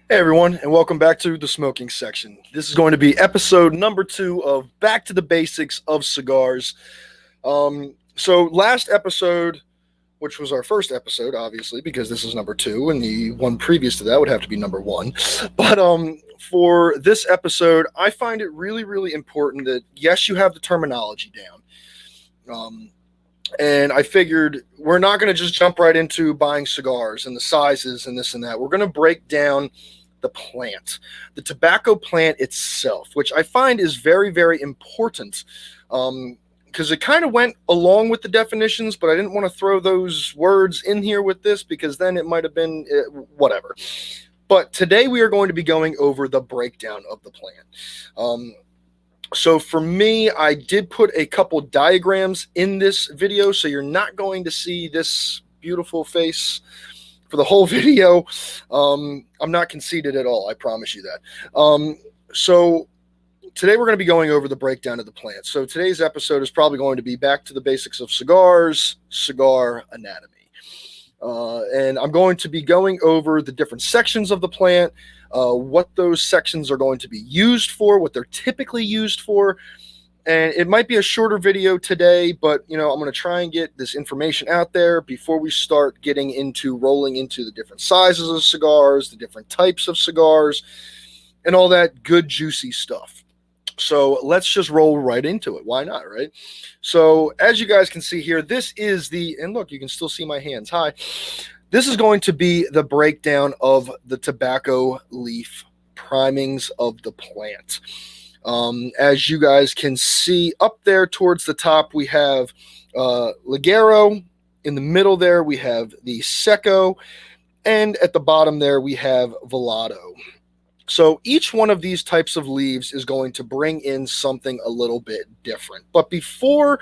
Hey everyone, and welcome back to the smoking section. This is going to be episode number 2 of Back to the Basics of Cigars. So last episode, which was our first episode, obviously, because this is number 2, and the one previous to that would have to be number 1. But for this episode, I find it really, really important that yes, you have the terminology down. And I figured we're not going to just jump right into buying cigars and the sizes and this and that. We're going to break down the plant, the tobacco plant itself, which I find is very, very important because it kind of went along with the definitions, but I didn't want to throw those words in here with this because then it might have been whatever. But today we are going to be going over the breakdown of the plant. So for me, I did put a couple diagrams in this video, so you're not going to see this beautiful face for the whole video. I'm not conceited at all, I promise you that. So today we're going to be going over the breakdown of the plant. So today's episode is probably going to be back to the basics of cigars, cigar anatomy. And I'm going to be going over the different sections of the plant, what those sections are going to be used for, what they're typically used for. And it might be a shorter video today, but I'm going to try and get this information out there before we start getting into rolling into the different sizes of cigars, the different types of cigars, and all that good juicy stuff. So let's just roll right into it. Why not, right? So as you guys can see here, this is and look, you can still see my hands. Hi. This is going to be the breakdown of the tobacco leaf primings of the plant. As you guys can see up there towards the top, we have Ligero. In the middle there, we have the Secco. And at the bottom there, we have Velado. So each one of these types of leaves is going to bring in something a little bit different. But before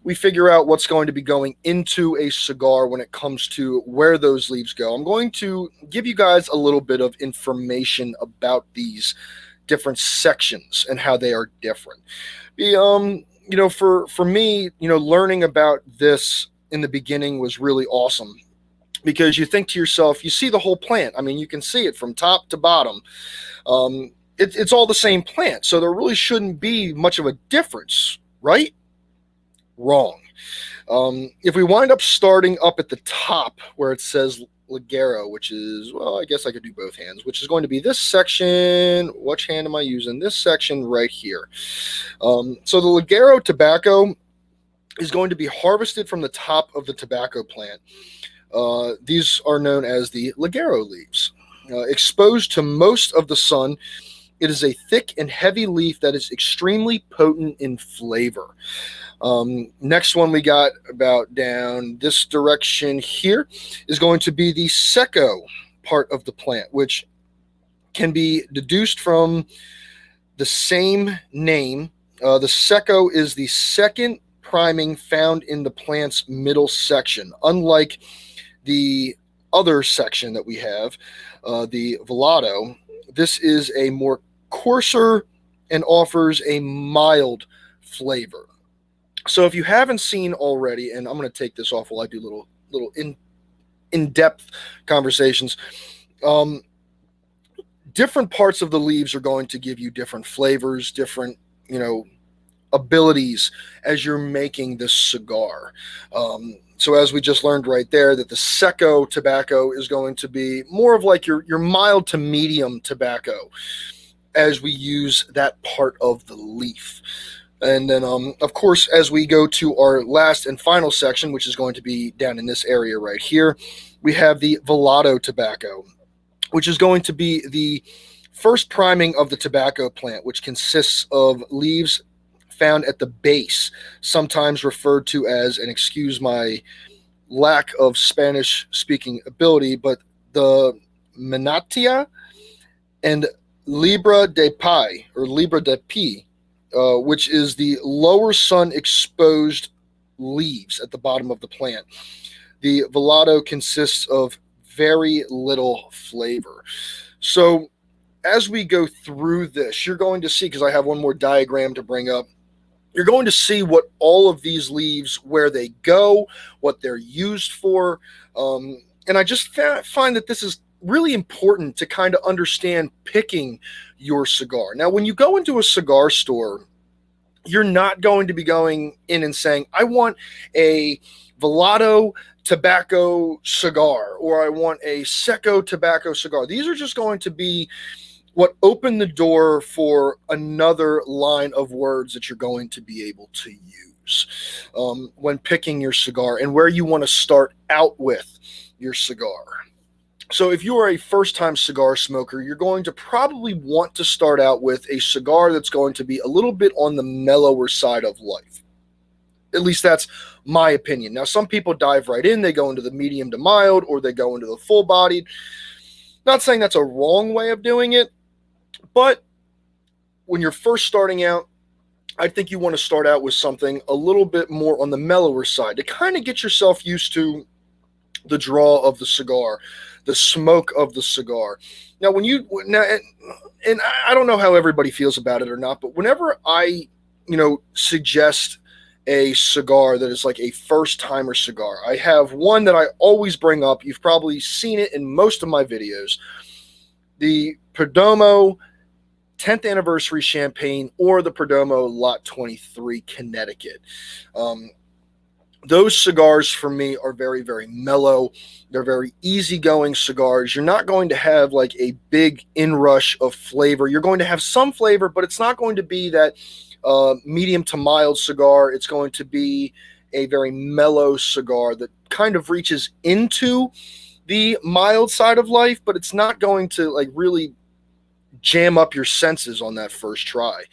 we figure out what's going to be going into a cigar when it comes to where those leaves go, I'm going to give you guys a little bit of information about these different sections and how they are different. For me, learning about this in the beginning was really awesome. Because you think to yourself, you see the whole plant. I mean, you can see it from top to bottom. It's all the same plant, so there really shouldn't be much of a difference, right? Wrong. If we wind up starting up at the top where it says Ligero, which is, well, I guess I could do both hands, which is going to be this section. Which hand am I using? This section right here. So the Velado Tobacco is going to be harvested from the top of the tobacco plant. These are known as the Ligero leaves. Exposed to most of the sun, it is a thick and heavy leaf that is extremely potent in flavor. Next one we got about down this direction here is going to be the Secco part of the plant, which can be deduced from the same name. The Secco is the second priming found in the plant's middle section, unlike the other section that we have, the Velado. This is a more coarser and offers a mild flavor. So if you haven't seen already, and I'm going to take this off while I do little in-depth conversations, different parts of the leaves are going to give you different flavors, different, abilities as you're making this cigar. So as we just learned right there, that the Secco tobacco is going to be more of like your mild to medium tobacco as we use that part of the leaf. And then, of course, as we go to our last and final section, which is going to be down in this area right here, we have the Velado Tobacco, which is going to be the first priming of the tobacco plant, which consists of leaves found at the base, sometimes referred to as, and excuse my lack of Spanish speaking ability, but the Manatia and Libra de Pi, or Libra de Pi, which is the lower sun exposed leaves at the bottom of the plant. The Velado consists of very little flavor. So as we go through this, you're going to see, because I have one more diagram to bring up, you're going to see what all of these leaves, where they go, what they're used for. And I just find that this is really important to kind of understand picking your cigar. Now, when you go into a cigar store, you're not going to be going in and saying, I want a Velado Tobacco cigar, or I want a Secco tobacco cigar. These are just going to be what open the door for another line of words that you're going to be able to use when picking your cigar and where you want to start out with your cigar. So if you are a first-time cigar smoker, you're going to probably want to start out with a cigar that's going to be a little bit on the mellower side of life. At least that's my opinion. Now, some people dive right in. They go into the medium to mild, or they go into the full-bodied. Not saying that's a wrong way of doing it, but when you're first starting out, I think you want to start out with something a little bit more on the mellower side to kind of get yourself used to the draw of the cigar, the smoke of the cigar. Now, and I don't know how everybody feels about it or not, but whenever I, suggest a cigar that is like a first-timer cigar, I have one that I always bring up. You've probably seen it in most of my videos. The Perdomo 10th Anniversary Champagne, or the Perdomo Lot 23 Connecticut. Those cigars for me are very, very mellow. They're very easygoing cigars. You're not going to have like a big inrush of flavor. You're going to have some flavor, but it's not going to be that medium to mild cigar. It's going to be a very mellow cigar that kind of reaches into the mild side of life, but it's not going to like really jam up your senses on that first try.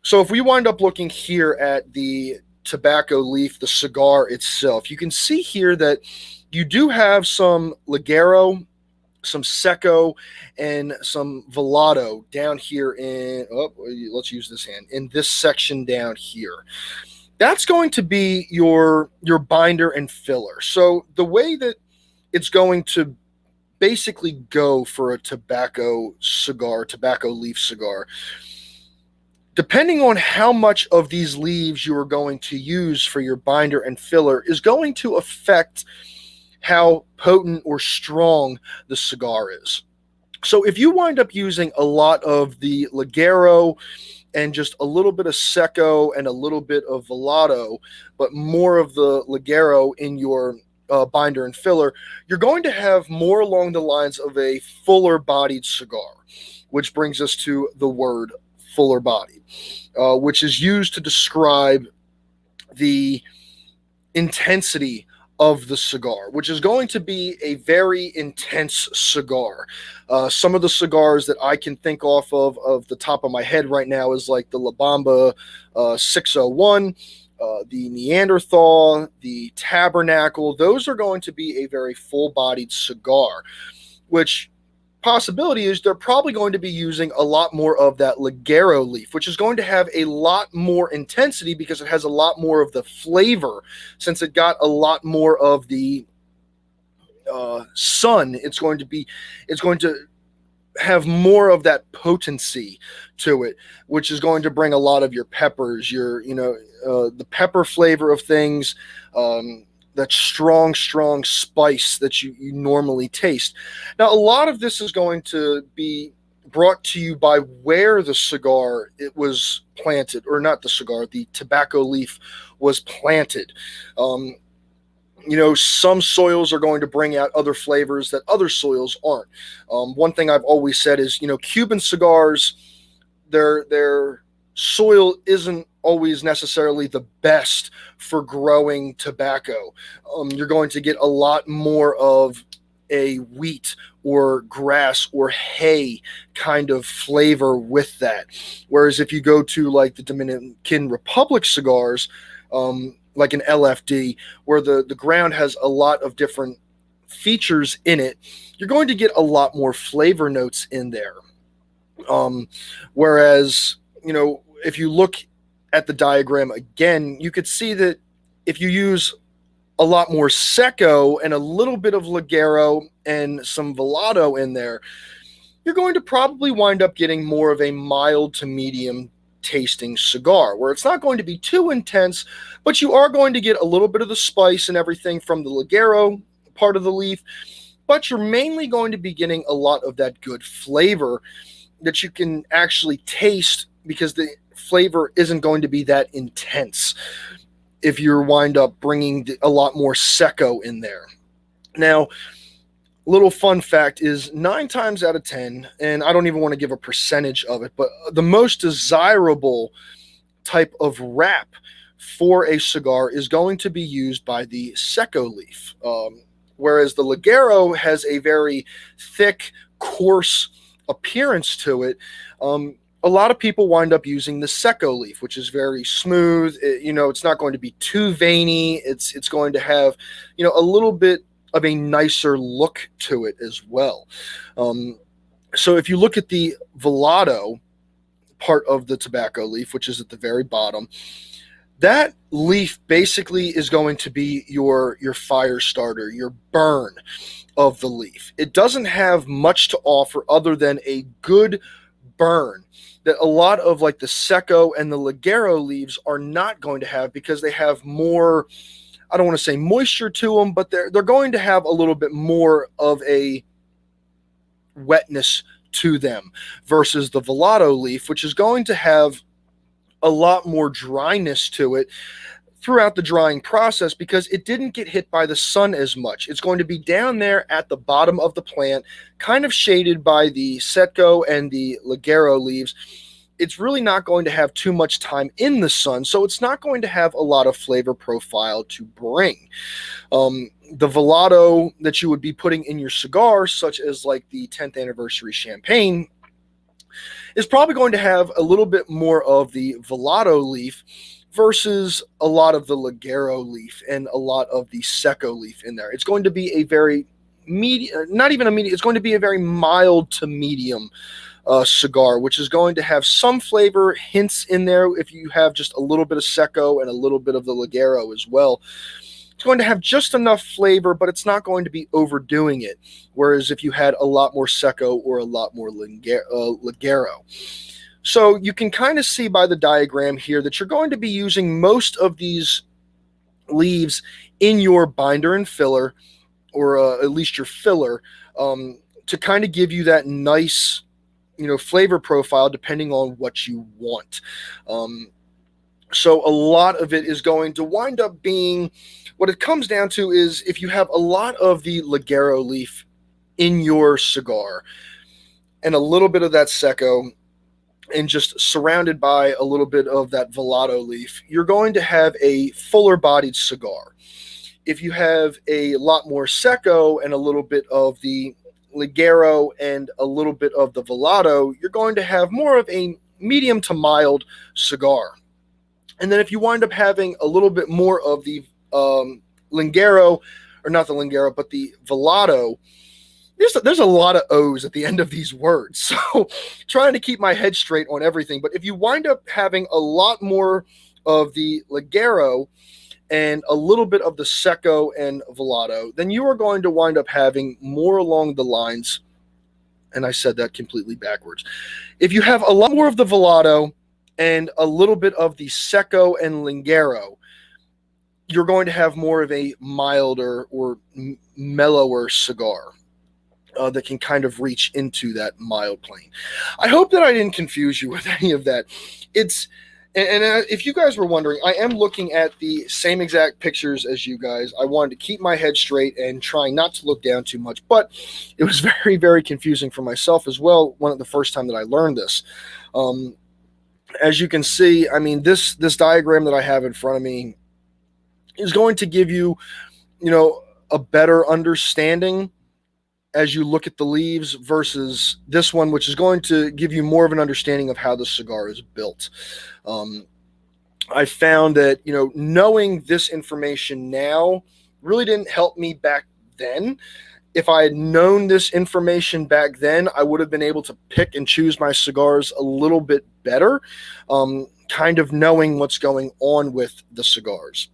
So if we wind up looking here at the tobacco leaf, the cigar itself, you can see here that you do have some Ligero, some Secco, and some Velado down here in, let's use this hand, in this section down here. That's going to be your binder and filler. So the way that it's going to basically go for a tobacco leaf cigar, depending on how much of these leaves you are going to use for your binder and filler, is going to affect how potent or strong the cigar is. So if you wind up using a lot of the Ligero and just a little bit of Secco and a little bit of Velado, but more of the Ligero in your binder and filler, you're going to have more along the lines of a fuller bodied cigar, which brings us to the word fuller bodied, which is used to describe the intensity of the cigar, which is going to be a very intense cigar. Some of the cigars that I can think off of the top of my head right now is like the La Bamba 601, the Neanderthal, the Tabernacle. Those are going to be a very full-bodied cigar, which possibility is they're probably going to be using a lot more of that Ligero leaf, which is going to have a lot more intensity because it has a lot more of the flavor. Since it got a lot more of the sun, it's going to have more of that potency to it, which is going to bring a lot of your peppers, the pepper flavor of things, that strong spice that you normally taste. Now, a lot of this is going to be brought to you by where the cigar it was planted, or not the cigar, the tobacco leaf was planted. Some soils are going to bring out other flavors that other soils aren't. One thing I've always said is, Cuban cigars, their soil isn't always necessarily the best for growing tobacco. You're going to get a lot more of a wheat or grass or hay kind of flavor with that. Whereas if you go to like the Dominican Republic cigars, like an LFD, where the ground has a lot of different features in it, you're going to get a lot more flavor notes in there. Whereas, if you look at the diagram again, you could see that if you use a lot more Secco and a little bit of Ligero and some Velado in there, you're going to probably wind up getting more of a mild to medium tasting cigar, where it's not going to be too intense, but you are going to get a little bit of the spice and everything from the Ligero part of the leaf, but you're mainly going to be getting a lot of that good flavor that you can actually taste, because the flavor isn't going to be that intense if you wind up bringing a lot more Secco in there. Now, little fun fact is 9 times out of 10, and I don't even want to give a percentage of it, but the most desirable type of wrap for a cigar is going to be used by the Secco leaf. Whereas the Ligero has a very thick, coarse appearance to it. A lot of people wind up using the Secco leaf, which is very smooth. It's not going to be too veiny. It's going to have, a little bit of a nicer look to it as well. So if you look at the Velado part of the tobacco leaf, which is at the very bottom, that leaf basically is going to be your fire starter, your burn of the leaf. It doesn't have much to offer other than a good burn that a lot of like the Secco and the Ligero leaves are not going to have, because they have more, I don't want to say moisture to them, but they're going to have a little bit more of a wetness to them versus the Velado leaf, which is going to have a lot more dryness to it throughout the drying process, because it didn't get hit by the sun as much. It's going to be down there at the bottom of the plant, kind of shaded by the Secco and the Ligero leaves. It's really not going to have too much time in the sun, so it's not going to have a lot of flavor profile to bring. The Velado that you would be putting in your cigar, such as like the 10th anniversary champagne, is probably going to have a little bit more of the Velado leaf versus a lot of the Ligero leaf and a lot of the Secco leaf in there. It's going to be a very not even a medium, it's going to be a very mild to medium cigar, which is going to have some flavor hints in there if you have just a little bit of Secco and a little bit of the Ligero as well. It's going to have just enough flavor, but it's not going to be overdoing it. Whereas if you had a lot more Secco or a lot more Ligero. So you can kind of see by the diagram here that you're going to be using most of these leaves in your binder and filler, or at least your filler, to kind of give you that nice, flavor profile depending on what you want. So a lot of it is going to wind up being, what it comes down to is, if you have a lot of the Ligero leaf in your cigar and a little bit of that Secco, and just surrounded by a little bit of that Velado leaf, you're going to have a fuller bodied cigar. If you have a lot more Secco and a little bit of the Ligero and a little bit of the Velado, you're going to have more of a medium to mild cigar. And then if you wind up having a little bit more of the Ligero, or not the Ligero, but the Velado, there's a lot of O's at the end of these words. So trying to keep my head straight on everything. But if you wind up having a lot more of the Ligero and a little bit of the Secco and Velado, then you are going to wind up having more along the lines, and I said that completely backwards. If you have a lot more of the Velado and a little bit of the Secco and Ligero, you're going to have more of a milder or mellower cigar that can kind of reach into that mild plane. I hope that I didn't confuse you with any of that. If you guys were wondering, I am looking at the same exact pictures as you guys. I wanted to keep my head straight and trying not to look down too much, but it was very, very confusing for myself as well the first time that I learned this. As you can see, I mean, this diagram that I have in front of me is going to give you, a better understanding as you look at the leaves versus this one, which is going to give you more of an understanding of how the cigar is built. I found that, knowing this information now really didn't help me back then. If I had known this information back then, I would have been able to pick and choose my cigars a little bit better, kind of knowing what's going on with the cigars.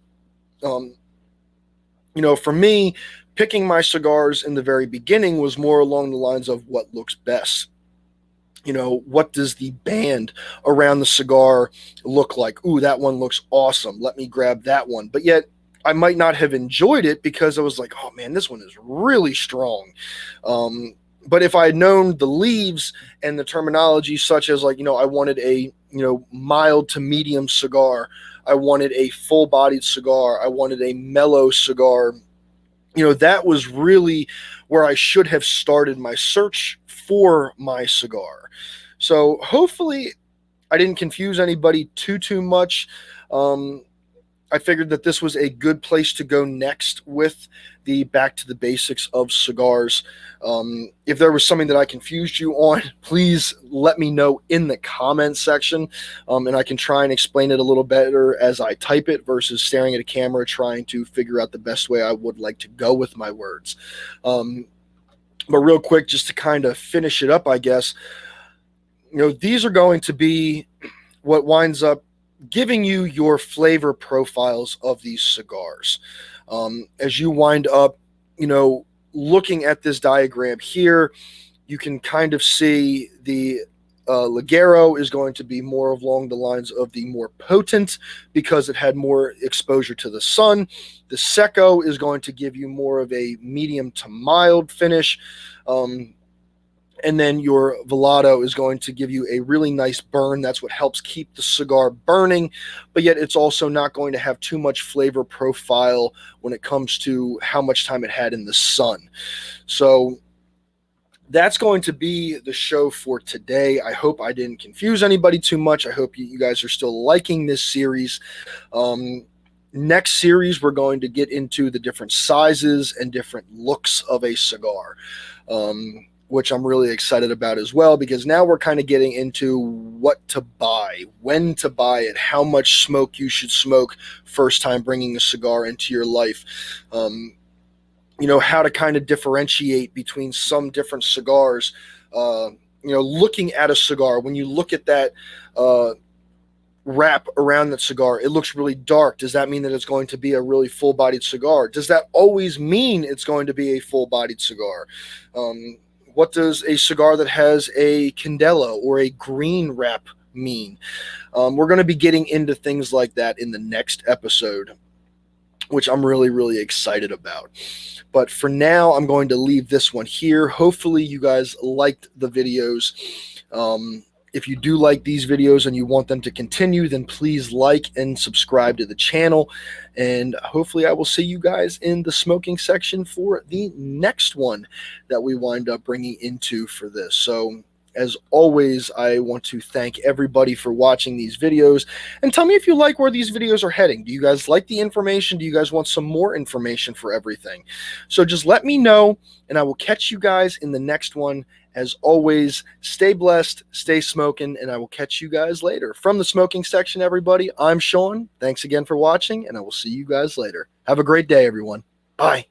For me, picking my cigars in the very beginning was more along the lines of what looks best. What does the band around the cigar look like? Ooh, that one looks awesome. Let me grab that one. But yet, I might not have enjoyed it because I was like, oh man, this one is really strong. But if I had known the leaves and the terminology, such as like, I wanted a, mild to medium cigar, I wanted a full bodied cigar, I wanted a mellow cigar, that was really where I should have started my search for my cigar. So hopefully I didn't confuse anybody too much. I figured that this was a good place to go next with the back to the basics of cigars. If there was something that I confused you on, please let me know in the comment section, and I can try and explain it a little better as I type it versus staring at a camera trying to figure out the best way I would like to go with my words. But real quick, just to kind of finish it up, I guess, these are going to be what winds up giving you your flavor profiles of these cigars. As you wind up, looking at this diagram here, you can kind of see the Ligero is going to be more along the lines of the more potent because it had more exposure to the sun. The Secco is going to give you more of a medium to mild finish. And then your Velado is going to give you a really nice burn. That's what helps keep the cigar burning, but yet it's also not going to have too much flavor profile when it comes to how much time it had in the sun. So that's going to be the show for today. I hope I didn't confuse anybody too much. I hope you guys are still liking this series. Next series, we're going to get into the different sizes and different looks of a cigar. Which I'm really excited about as well, because now we're kind of getting into what to buy, when to buy it, how much smoke you should smoke first time bringing a cigar into your life. How to kind of differentiate between some different cigars. Looking at a cigar, when you look at that wrap around that cigar, it looks really dark. Does that mean that it's going to be a really full-bodied cigar? Does that always mean it's going to be a full-bodied cigar? What does a cigar that has a candela or a green wrap mean? We're going to be getting into things like that in the next episode, which I'm really, really excited about. But for now, I'm going to leave this one here. Hopefully you guys liked the videos. If you do like these videos and you want them to continue, then please like and subscribe to the channel. And hopefully I will see you guys in the smoking section for the next one that we wind up bringing into for this. So as always, I want to thank everybody for watching these videos, and tell me if you like where these videos are heading. Do you guys like the information? Do you guys want some more information for everything? So just let me know, and I will catch you guys in the next one. As always, stay blessed, stay smoking, and I will catch you guys later. From the smoking section, everybody, I'm Sean. Thanks again for watching, and I will see you guys later. Have a great day, everyone. Bye.